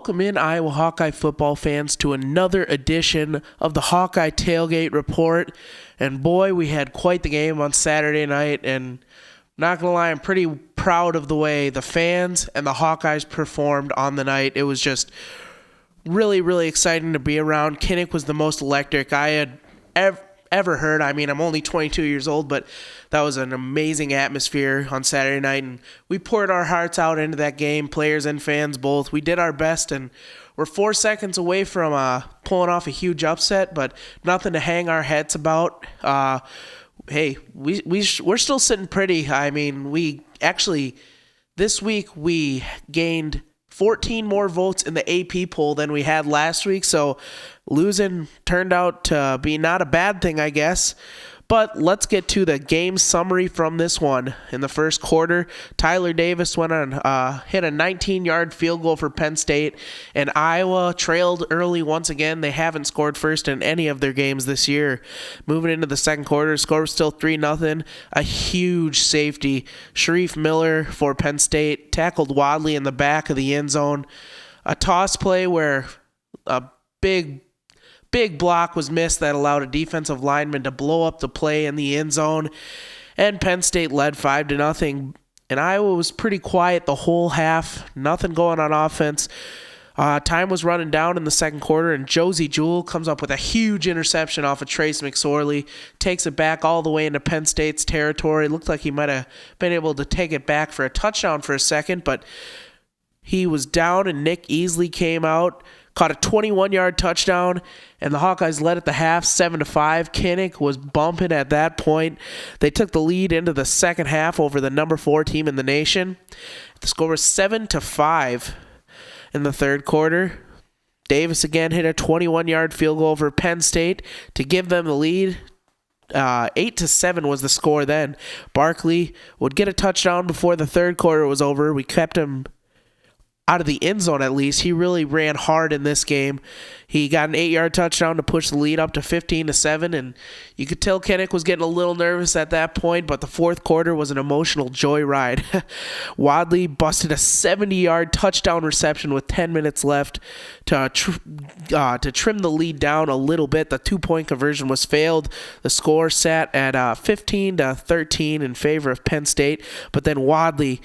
Welcome in, Iowa Hawkeye football fans, to another edition of the Hawkeye Tailgate Report. And boy, we had quite the game on Saturday night, and not going to lie, I'm pretty proud of the way the fans and the Hawkeyes performed on the night. It was just really, really exciting to be around. Kinnick was the most electric I had ever heard. I mean, I'm only 22 years old, but that was an amazing atmosphere on Saturday night, and we poured our hearts out into that game, players and fans both. We did our best, and we're 4 seconds away from pulling off a huge upset, but nothing to hang our heads about. Hey, we're still sitting pretty. I mean, this week we gained 14 more votes in the AP poll than we had last week, so losing turned out to be not a bad thing, I guess. But let's get to the game summary from this one. In the first quarter, Tyler Davis hit a 19-yard field goal for Penn State, and Iowa trailed early once again. They haven't scored first in any of their games this year. Moving into the second quarter, score was still 3-0. A huge safety, Sharif Miller for Penn State, tackled Wadley in the back of the end zone. A toss play where a big block was missed that allowed a defensive lineman to blow up the play in the end zone, and Penn State led 5-0. And Iowa was pretty quiet the whole half, nothing going on offense. Time was running down in the second quarter, and Josie Jewell comes up with a huge interception off of Trace McSorley, takes it back all the way into Penn State's territory. Looked like he might have been able to take it back for a touchdown for a second, but he was down, and Nick Easley came out, caught a 21-yard touchdown, and the Hawkeyes led at the half 7-5. Kinnick was bumping at that point. They took the lead into the second half over the number 4 team in the nation. The score was 7-5 in the third quarter. Davis again hit a 21-yard field goal for Penn State to give them the lead. 8-7 was the score then. Barkley would get a touchdown before the third quarter was over. We kept him out of the end zone at least. He really ran hard in this game. He got an 8-yard touchdown to push the lead up to 15-7, and you could tell Kinnick was getting a little nervous at that point, but the fourth quarter was an emotional joyride. Wadley busted a 70-yard touchdown reception with 10 minutes left to trim the lead down a little bit. The 2-point conversion was failed. The score sat at 15-13 in favor of Penn State, but then Wadley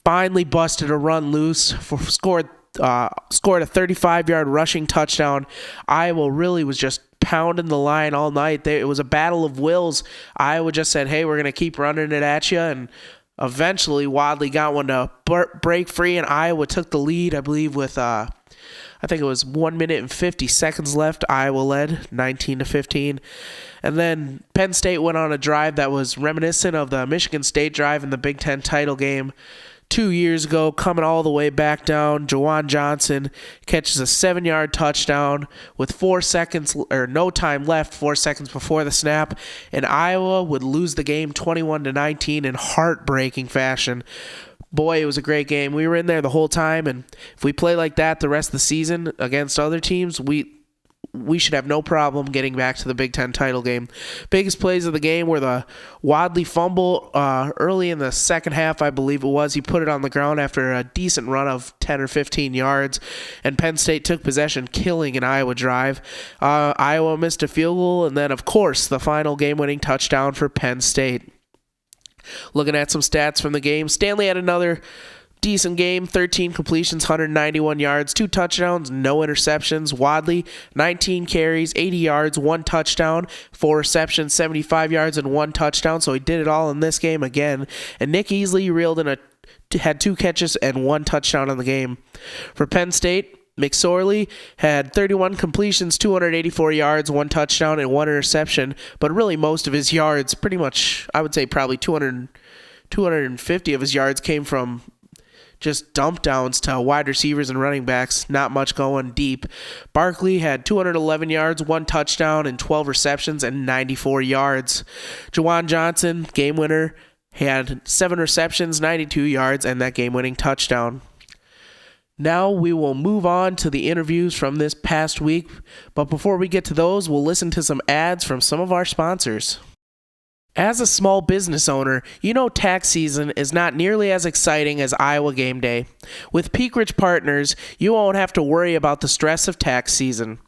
finally busted a run loose, scored a 35-yard rushing touchdown. Iowa really was just pounding the line all night. It was a battle of wills. Iowa just said, hey, we're going to keep running it at you, and eventually Wadley got one to break free, and Iowa took the lead, I believe, with I think it was 1 minute and 50 seconds left. Iowa led 19-15. And then Penn State went on a drive that was reminiscent of the Michigan State drive in the Big Ten title game 2 years ago, coming all the way back down. Juwan Johnson catches a 7-yard touchdown with no time left, 4 seconds before the snap, and Iowa would lose the game 21-19 in heartbreaking fashion. Boy, it was a great game. We were in there the whole time, and if we play like that the rest of the season against other teams, we should have no problem getting back to the Big Ten title game. Biggest plays of the game were the Wadley fumble early in the second half, I believe it was. He put it on the ground after a decent run of 10 or 15 yards, and Penn State took possession, killing an Iowa drive. Iowa missed a field goal, and then, of course, the final game-winning touchdown for Penn State. Looking at some stats from the game, Stanley had another decent game, 13 completions, 191 yards, 2 touchdowns, no interceptions. Wadley, 19 carries, 80 yards, 1 touchdown, 4 receptions, 75 yards, and 1 touchdown. So he did it all in this game again. And Nick Easley had 2 catches and 1 touchdown on the game. For Penn State, McSorley had 31 completions, 284 yards, 1 touchdown, and 1 interception. But really most of his yards, pretty much, I would say probably 250 of his yards came from just dump downs to wide receivers and running backs, not much going deep. Barkley had 211 yards, 1 touchdown, and 12 receptions and 94 yards. Juwan Johnson, game winner, had 7 receptions, 92 yards, and that game-winning touchdown. Now we will move on to the interviews from this past week, but before we get to those, we'll listen to some ads from some of our sponsors. As a small business owner, you know tax season is not nearly as exciting as Iowa game day. With Peak Ridge Partners, you won't have to worry about the stress of tax season.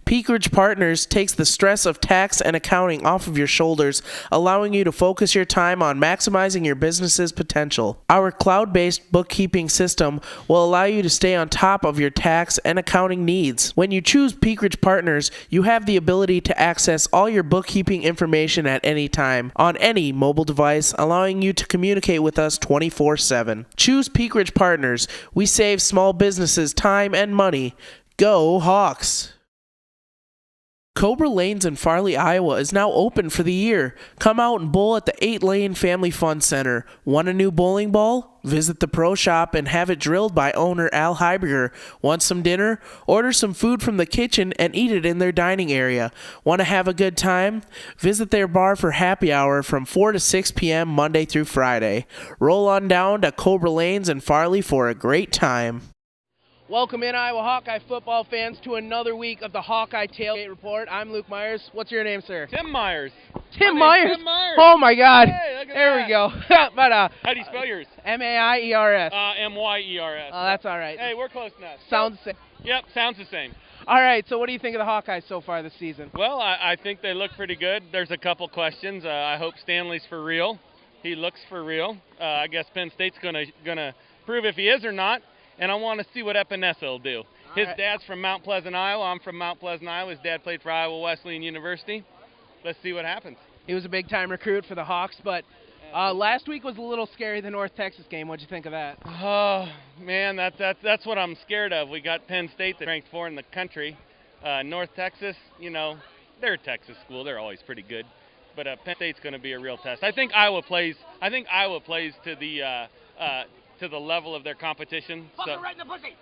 Peak Ridge Partners takes the stress of tax and accounting off of your shoulders, allowing you to focus your time on maximizing your business's potential. Our cloud-based bookkeeping system will allow you to stay on top of your tax and accounting needs. When you choose Peak Ridge Partners, you have the ability to access all your bookkeeping information at any time, on any mobile device, allowing you to communicate with us 24/7. Choose Peak Ridge Partners. We save small businesses time and money. Go Hawks! Cobra Lanes in Farley, Iowa is now open for the year. Come out and bowl at the 8-Lane Family Fun Center. Want a new bowling ball? Visit the pro shop and have it drilled by owner Al Heiberger. Want some dinner? Order some food from the kitchen and eat it in their dining area. Want to have a good time? Visit their bar for happy hour from 4 to 6 p.m. Monday through Friday. Roll on down to Cobra Lanes in Farley for a great time. Welcome in, Iowa Hawkeye football fans, to another week of the Hawkeye Tailgate Report. I'm Luke Myers. What's your name, sir? Tim Myers. Tim Myers? Oh, my God. Hey, look at there that. we go. But How do you spell yours? M-A-I-E-R-S. M-Y-E-R-S. Oh, that's all right. Hey, we're close enough. Sounds the same. Yep, sounds the same. All right, so what do you think of the Hawkeyes so far this season? Well, I think they look pretty good. There's a couple questions. I hope Stanley's for real. He looks for real. I guess Penn State's gonna prove if he is or not, and I want to see what Epinesa will do. His dad's from Mount Pleasant, Iowa. I'm from Mount Pleasant, Iowa. His dad played for Iowa Wesleyan University. Let's see what happens. He was a big-time recruit for the Hawks, but last week was a little scary, the North Texas game. What'd you think of that? Oh, man, that's what I'm scared of. We got Penn State that's ranked 4 in the country. North Texas, you know, they're a Texas school. They're always pretty good. But Penn State's going to be a real test. I think Iowa plays to the level of their competition. Fuck her right in the pussy.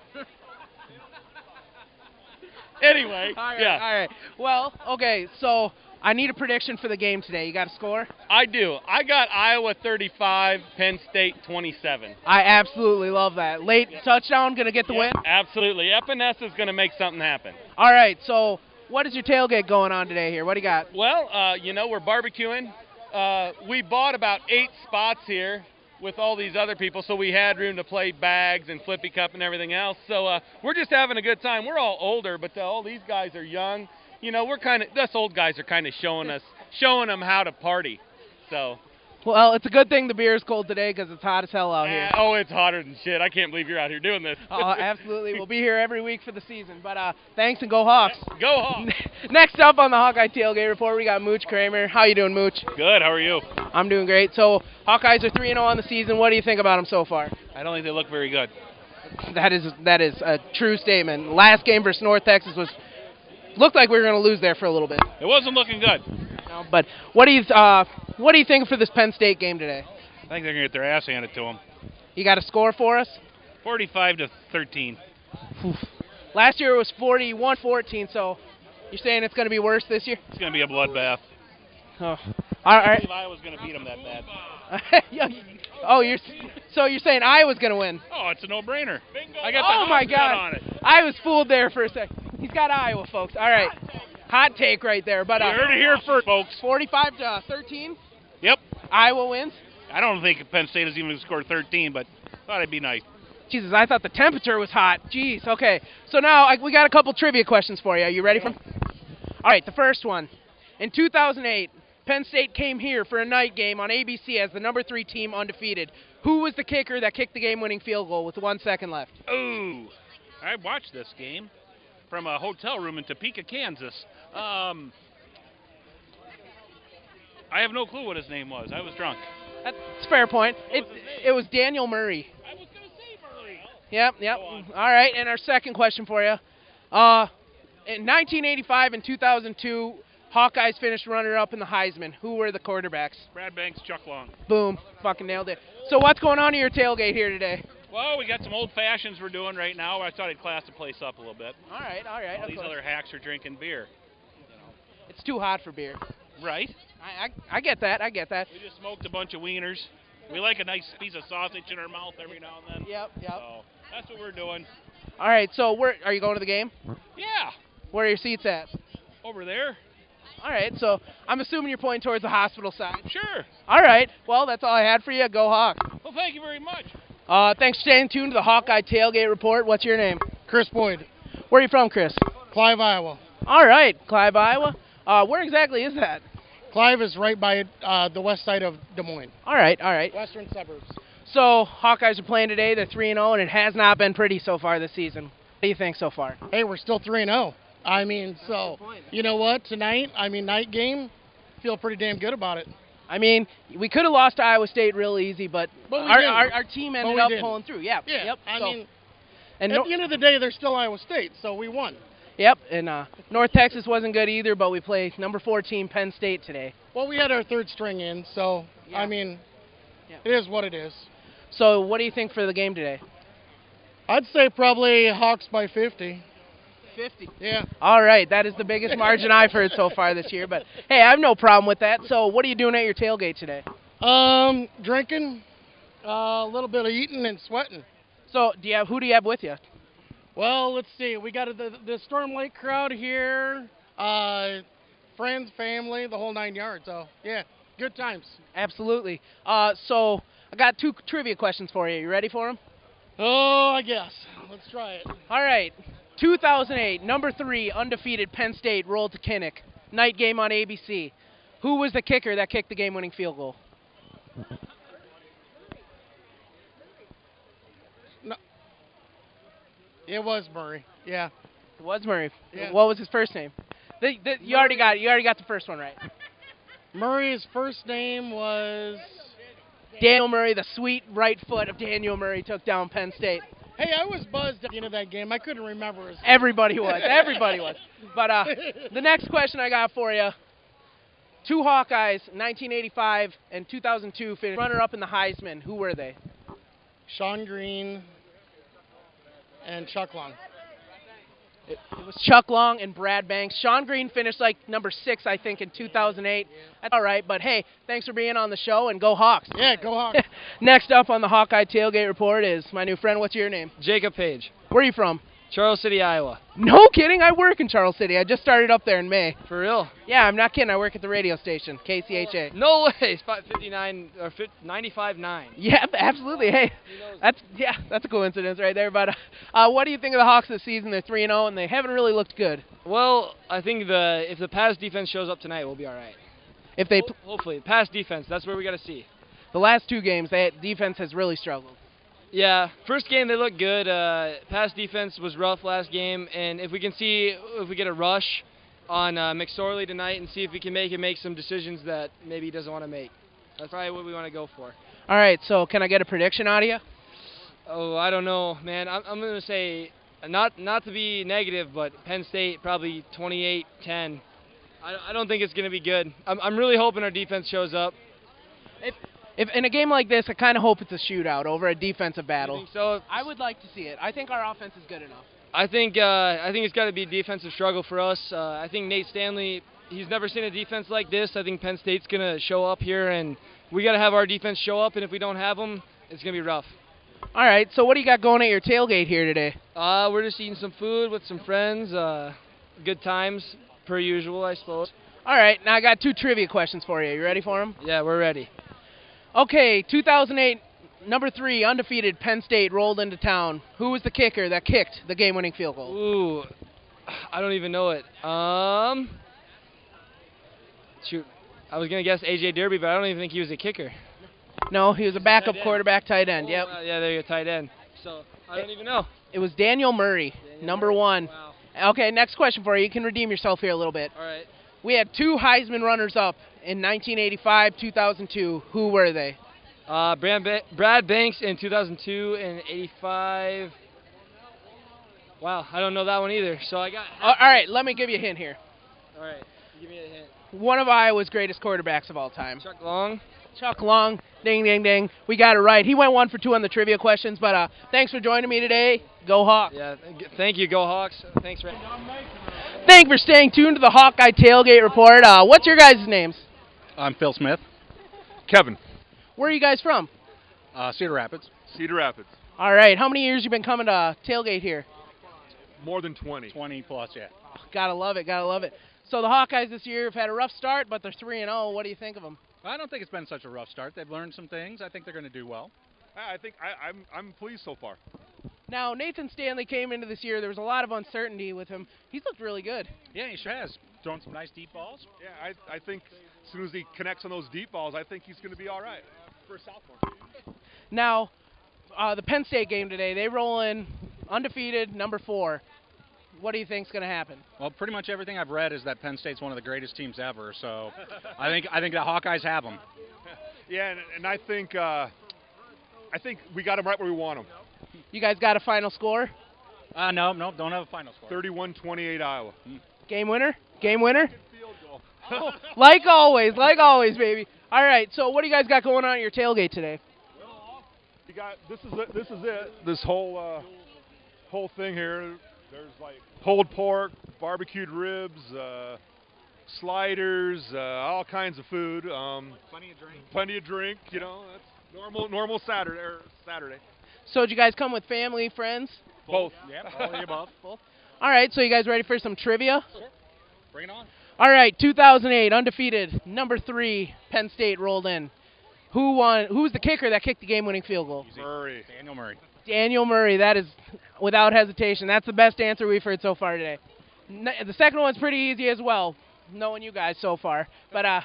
Anyway, all yeah. right. Well, okay, so I need a prediction for the game today. You got a score? I do. I got Iowa 35, Penn State 27. I absolutely love that. Late touchdown, going to get the win? Absolutely. Epinesa is going to make something happen. All right, so what is your tailgate going on today here? What do you got? Well, we're barbecuing. We bought about 8 spots here with all these other people, so we had room to play bags and flippy cup and everything else. So we're just having a good time. We're all older, but all these guys are young. You know, us old guys are kind of showing them how to party. So. Well, it's a good thing the beer is cold today because it's hot as hell out here. Oh, it's hotter than shit. I can't believe you're out here doing this. Oh, absolutely. We'll be here every week for the season. But thanks and go Hawks. Go Hawks. Next up on the Hawkeye Tailgate Report, we got CH Cramer. How you doing, Mooch? Good. How are you? I'm doing great. So Hawkeyes are 3-0 on the season. What do you think about them so far? I don't think they look very good. That is a true statement. Last game versus North Texas looked like we were going to lose there for a little bit. It wasn't looking good. No, but what do you think for this Penn State game today? I think they're going to get their ass handed to them. You got a score for us? 45-13. Last year it was 41-14, so you're saying it's going to be worse this year? It's going to be a bloodbath. Oh. All I right. believe Iowa's going to beat them that bad. You're saying Iowa's going to win? Oh, it's a no-brainer. Bingo. I Oh got my God! on it. I was fooled there for a second. He's got Iowa, folks. All right, hot take right there. But you heard it here first, folks. 45-13. Yep. Iowa wins. I don't think Penn State is even going to score 13, but thought it'd be nice. Jesus, I thought the temperature was hot. Jeez. Okay. So now we got a couple trivia questions for you. Are you ready for them? All right. The first one. In 2008, Penn State came here for a night game on ABC as the number 3 team undefeated. Who was the kicker that kicked the game-winning field goal with 1 second left? Ooh, I watched this game from a hotel room in Topeka, Kansas. I have no clue what his name was. I was drunk. That's a fair point. It was Daniel Murray. I was going to say Murray. Yep. All right, and our second question for you. In 1985 and 2002, Hawkeyes finished runner-up in the Heisman. Who were the quarterbacks? Brad Banks, Chuck Long. Boom. Fucking nailed it. So what's going on at your tailgate here today? Well, we got some old fashions we're doing right now. I thought I'd class the place up a little bit. All right. All these other hacks are drinking beer. It's too hot for beer. Right. I get that. We just smoked a bunch of wieners. We like a nice piece of sausage in our mouth every now and then. Yep. So that's what we're doing. All right. So are you going to the game? Yeah. Where are your seats at? Over there. All right, so I'm assuming you're pointing towards the hospital side. Sure. All right, well, that's all I had for you. Go Hawks. Well, thank you very much. Thanks for staying tuned to the Hawkeye Tailgate Report. What's your name? Chris Boyd, Where are you from, Chris? Clive, Iowa. All right, Clive, Iowa. Where exactly is that? Clive is right by the west side of Des Moines, All right, all right. western suburbs. So, Hawkeyes are playing today. They're 3-0, and it has not been pretty so far this season. What do you think so far? Hey, we're still 3-0. I mean, so, you know what, tonight, night game, feel pretty damn good about it. I mean, we could have lost to Iowa State real easy, but we our, didn't. our team ended we up didn't. pulling through. Yeah, Yeah, yep. I So- mean, and at the end of the day, they're still Iowa State, so we won. Yep, and North Texas wasn't good either, but we played number 14 Penn State today. Well, we had our third string in, so, Yeah. I mean, Yeah. it is what it is. So, what do you think for the game today? I'd say probably Hawks by 50. 50. Yeah. All right, that is the biggest margin I've heard so far this year, but hey, I have no problem with that. So, what are you doing at your tailgate today? Drinking, a little bit of eating and sweating. So, who do you have with you? Well, let's see. We got the Storm Lake crowd here, friends, family, the whole 9 yards. So, yeah, good times. Absolutely. So, I got 2 trivia questions for you. You ready for them? Oh, I guess. Let's try it. All right. 2008, number 3, undefeated Penn State rolled to Kinnick. Night game on ABC. Who was the kicker that kicked the game-winning field goal? No. It was Murray. Yeah. It was Murray. Yeah. What was his first name? You already got it. You already got the first one right. Murray's first name was... Daniel Murray, the sweet right foot of Daniel Murray, took down Penn State. Hey, I was buzzed at the end of that game. I couldn't remember his name. Everybody was. Everybody was. But the next question I got for you, 2 Hawkeyes, 1985 and 2002, finished runner-up in the Heisman. Who were they? Sean Green and Chuck Long. It was Chuck Long and Brad Banks. Sean Green finished like number 6, I think, in 2008. That's all right, but hey, thanks for being on the show, and go Hawks. Yeah, go Hawks. Next up on the Hawkeye Tailgate Report is my new friend. What's your name? Jacob Paige, Where are you from? Charles City, Iowa. No kidding, I work in Charles City. I just started up there in May. For real? Yeah, I'm not kidding. I work at the radio station, KCHA. No way. Spot 59 or 95.9. Yeah, absolutely. Hey, that's a coincidence right there. But what do you think of the Hawks this season? They're 3-0 and they haven't really looked good. Well, I think if the pass defense shows up tonight, we'll be all right. If they Hopefully, pass defense. That's where we got to see. the last 2 games, defense has really struggled. Yeah, first game they looked good. Pass defense was rough last game, and if we get a rush on McSorley tonight and see if we can make some decisions that maybe he doesn't want to make. That's probably what we want to go for. All right, so can I get a prediction out of you? Oh, I don't know, man. I'm going to say, not to be negative, but Penn State probably 28-10. I don't think it's going to be good. I'm really hoping our defense shows up. If in a game like this, I kind of hope it's a shootout over a defensive battle. You think so? I would like to see it. I think our offense is good enough. I think it's got to be a defensive struggle for us. I think Nate Stanley, he's never seen a defense like this. I think Penn State's going to show up here, and we got to have our defense show up, and if we don't have them, it's going to be rough. All right, so what do you got going at your tailgate here today? We're just eating some food with some friends. Good times, per usual, I suppose. All right, now I got 2 trivia questions for you. You ready for them? Yeah, we're ready. Okay, 2008, number 3, undefeated Penn State rolled into town. Who was the kicker that kicked the game-winning field goal? Ooh, I don't even know it. Shoot, I was gonna guess AJ Derby, but I don't even think he was a kicker. No, he was a backup quarterback tight end. Yep. Yeah, there you go, tight end. So I don't even know. It was Daniel Murray, number 1. Wow. Okay, next question for you. You can redeem yourself here a little bit. All right. We had 2 Heisman runners-up in 1985, 2002. Who were they? Brad Banks in 2002 and 85. Wow, I don't know that one either. So I got. All right, let me give you a hint here. All right, give me a hint. One of Iowa's greatest quarterbacks of all time. Chuck Long. Chuck Long. Ding, ding, ding. We got it right. He went 1 for 2 on the trivia questions, but thanks for joining me today. Go Hawks. Yeah, thank you, Go Hawks. Thanks for. Thank you for staying tuned to the Hawkeye Tailgate Report. What's your guys' names? I'm Phil Smith. Kevin. Where are you guys from? Cedar Rapids. Cedar Rapids. All right. How many years you been coming to tailgate here? More than 20. 20 plus, yeah. Oh, gotta love it. Gotta love it. So the Hawkeyes this year have had a rough start, but they're 3-0. What do you think of them? I don't think it's been such a rough start. They've learned some things. I think they're going to do well. I think I'm pleased so far. Now, Nathan Stanley came into this year. There was a lot of uncertainty with him. He's looked really good. Yeah, he sure has. Thrown some nice deep balls. Yeah, I think as soon as he connects on those deep balls, I think he's going to be all right for a sophomore. Now, the Penn State game today, they roll in undefeated, number 4. What do you think's going to happen? Well, pretty much everything I've read is that Penn State's one of the greatest teams ever. So I think the Hawkeyes have them. Yeah, and I think we got him right where we want him. You guys got a final score? No, don't have a final score. 31-28 Iowa. Game winner? Game winner? Like always, baby. All right, so what do you guys got going on at your tailgate today? You got this is it. This whole thing here. There's like pulled pork, barbecued ribs, sliders, all kinds of food. Plenty of drink. You know, that's normal Saturday. So did you guys come with family, friends? Both. Yeah, all of the above. Both. All right, so you guys ready for some trivia? Sure. Bring it on. All right, 2008, undefeated, number 3, Penn State rolled in. Who won? Who's the kicker that kicked the game-winning field goal? Murray. Daniel Murray. Daniel Murray. That is without hesitation. That's the best answer we've heard so far today. The second one's pretty easy as well, knowing you guys so far. But in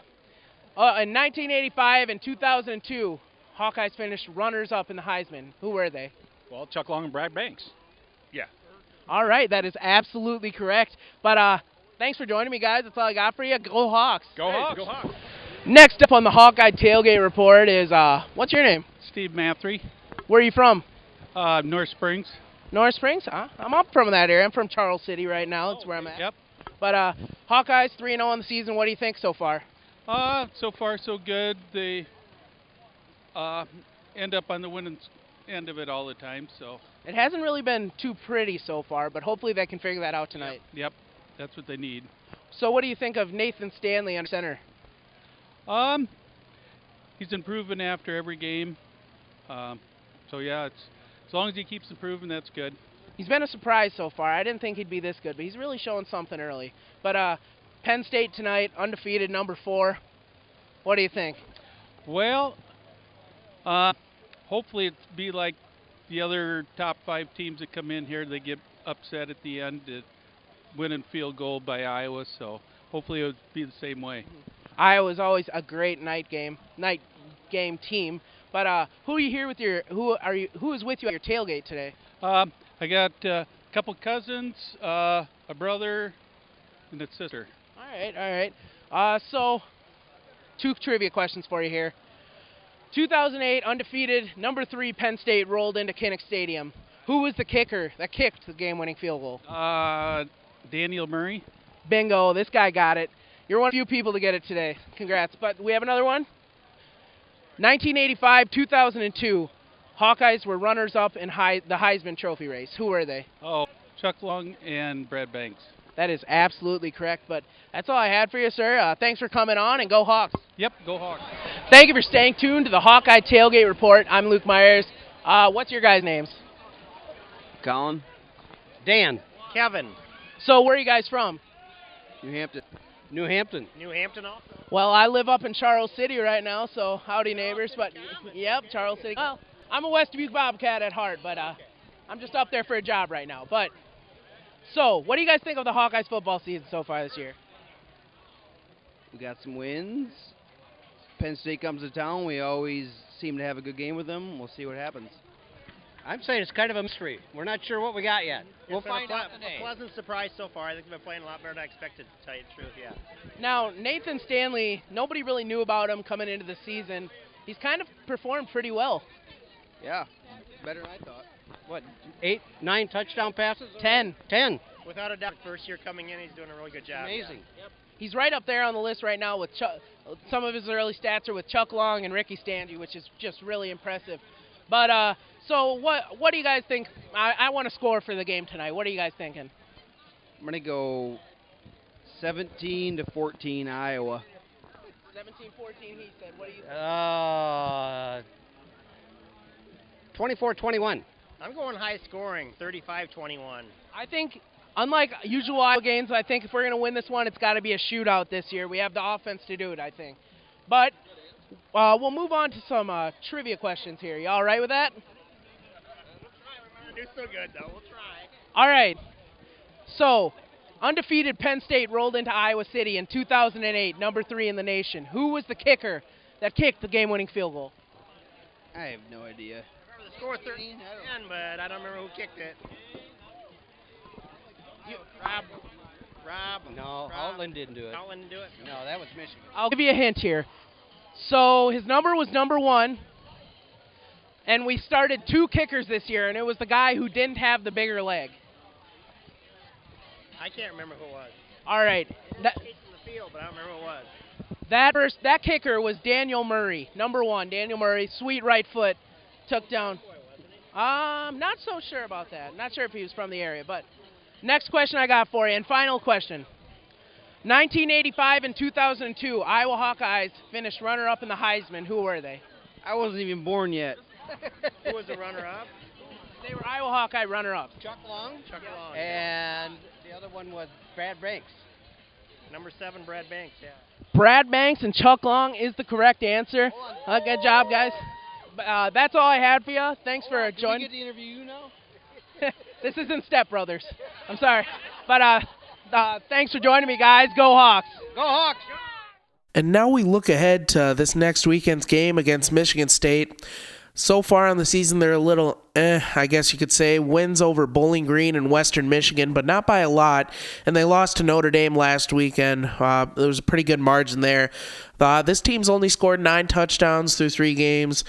1985 and 2002, Hawkeyes finished runners-up in the Heisman. Who were they? Well, Chuck Long and Brad Banks. Yeah. All right, that is absolutely correct. But thanks for joining me, guys. That's all I got for you. Go Hawks. Go Hawks. Go Hawks. Next up on the Hawkeye Tailgate Report is, what's your name? Steve Mathry, Where are you from? North Springs. North Springs? I'm up from that area. I'm from Charles City right now. That's where I'm at. Yep. But Hawkeyes 3-0 on the season. What do you think so far? So far so good. They end up on the winning end of it all the time. So. It hasn't really been too pretty so far, but hopefully they can figure that out tonight. Yep. That's what they need. So what do you think of Nathan Stanley under center? He's improving after every game. So yeah, it's as long as he keeps improving, that's good. He's been a surprise so far. I didn't think he'd be this good, but he's really showing something early. But Penn State tonight, undefeated, number 4. What do you think? Well, hopefully it'll be like the other top 5 teams that come in here. They get upset at the end, winning field goal by Iowa. So hopefully it'll be the same way. Iowa's always a great night game team. But who is with you at your tailgate today? I got a couple cousins, a brother, and a sister. All right. So 2 trivia questions for you here. 2008, undefeated, number 3 Penn State rolled into Kinnick Stadium. Who was the kicker that kicked the game-winning field goal? Daniel Murray. Bingo, this guy got it. You're one of the few people to get it today. Congrats. But we have another one. 1985, 2002, Hawkeyes were runners-up in the Heisman Trophy race. Who were they? Oh, Chuck Long and Brad Banks. That is absolutely correct, but that's all I had for you, sir. Thanks for coming on, and go Hawks. Yep, go Hawks. Thank you for staying tuned to the Hawkeye Tailgate Report. I'm Luke Myers. What's your guys' names? Colin. Dan. Kevin. So where are you guys from? New Hampton. New Hampton. New Hampton also? Well, I live up in Charles City right now, so howdy neighbors. But yep, Charles City. Well, I'm a West Dubuque Bobcat at heart, but I'm just up there for a job right now. But so, what do you guys think of the Hawkeyes football season so far this year? We got some wins. Penn State comes to town. We always seem to have a good game with them. We'll see what happens. I'm saying it's kind of a mystery. We're not sure what we got yet. We'll It's been find out today. a pleasant surprise so far. I think they've been playing a lot better than I expected, to tell you the truth, yeah. Now, Nathan Stanley, nobody really knew about him coming into the season. He's kind of performed pretty well. Yeah, better than I thought. What, 8, 9 touchdown passes? 10. 10. Without a doubt, first year coming in, he's doing a really good job. Amazing. Yeah. He's right up there on the list right now with some of his early stats are with Chuck Long and Ricky Stange, which is just really impressive. But so what do you guys think? I want to score for the game tonight. What are you guys thinking? I'm going to go 17-14 Iowa. 17-14, he said. What do you think? 24-21. I'm going high scoring, 35-21. I think unlike usual Iowa games, I think if we're going to win this one, it's got to be a shootout this year. We have the offense to do it, I think. But we'll move on to some trivia questions here. You all right with that? We're going to do so good, though. We'll try. All right. So, undefeated Penn State rolled into Iowa City in 2008, number 3 in the nation. Who was the kicker that kicked the game-winning field goal? I have no idea. I remember the score 13, but I don't remember who kicked it. Rob. No, Outland didn't do it. Outland didn't do it? No, that was Michigan. I'll give you a hint here. So his number was number 1, and we started 2 kickers this year, and it was the guy who didn't have the bigger leg. I can't remember who it was. All right. Kicked in the field, but I don't remember who it was. That kicker was Daniel Murray, number 1. Daniel Murray, sweet right foot, took down. Not so sure about that. Not sure if he was from the area, but next question I got for you, and final question. 1985 and 2002, Iowa Hawkeyes finished runner-up in the Heisman. Who were they? I wasn't even born yet. Who was the runner-up? They were Iowa Hawkeye runner-ups. Chuck Long. Chuck Long. And the other one was Brad Banks. Number 7, Brad Banks, yeah. Brad Banks and Chuck Long is the correct answer. Good job, guys. That's all I had for you. Thanks for joining. Did we get to interview you now? This isn't Step Brothers. I'm sorry. But thanks for joining me, guys. Go Hawks. Go Hawks! And now we look ahead to this next weekend's game against Michigan State. So far on the season, they're a little, I guess you could say. Wins over Bowling Green and Western Michigan, but not by a lot. And they lost to Notre Dame last weekend. There was a pretty good margin there. This team's only scored 9 touchdowns through 3 games.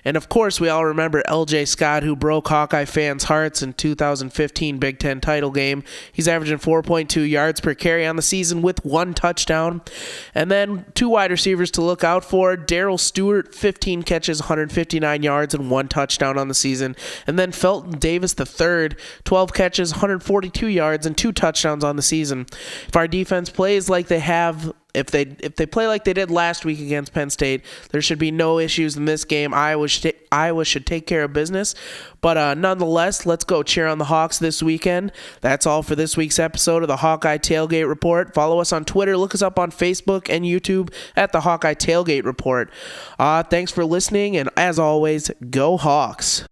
And, of course, we all remember L.J. Scott, who broke Hawkeye fans' hearts in 2015 Big Ten title game. He's averaging 4.2 yards per carry on the season with 1 touchdown. And then 2 wide receivers to look out for. Darrell Stewart, 15 catches, 159 yards, and 1 touchdown on the season. And then Felton Davis III, 12 catches, 142 yards, and 2 touchdowns on the season. If our defense plays like they have, if they play like they did last week against Penn State, there should be no issues in this game. Iowa should take care of business. But nonetheless, let's go cheer on the Hawks this weekend. That's all for this week's episode of the Hawkeye Tailgate Report. Follow us on Twitter. Look us up on Facebook and YouTube at the Hawkeye Tailgate Report. Thanks for listening, and as always, go Hawks.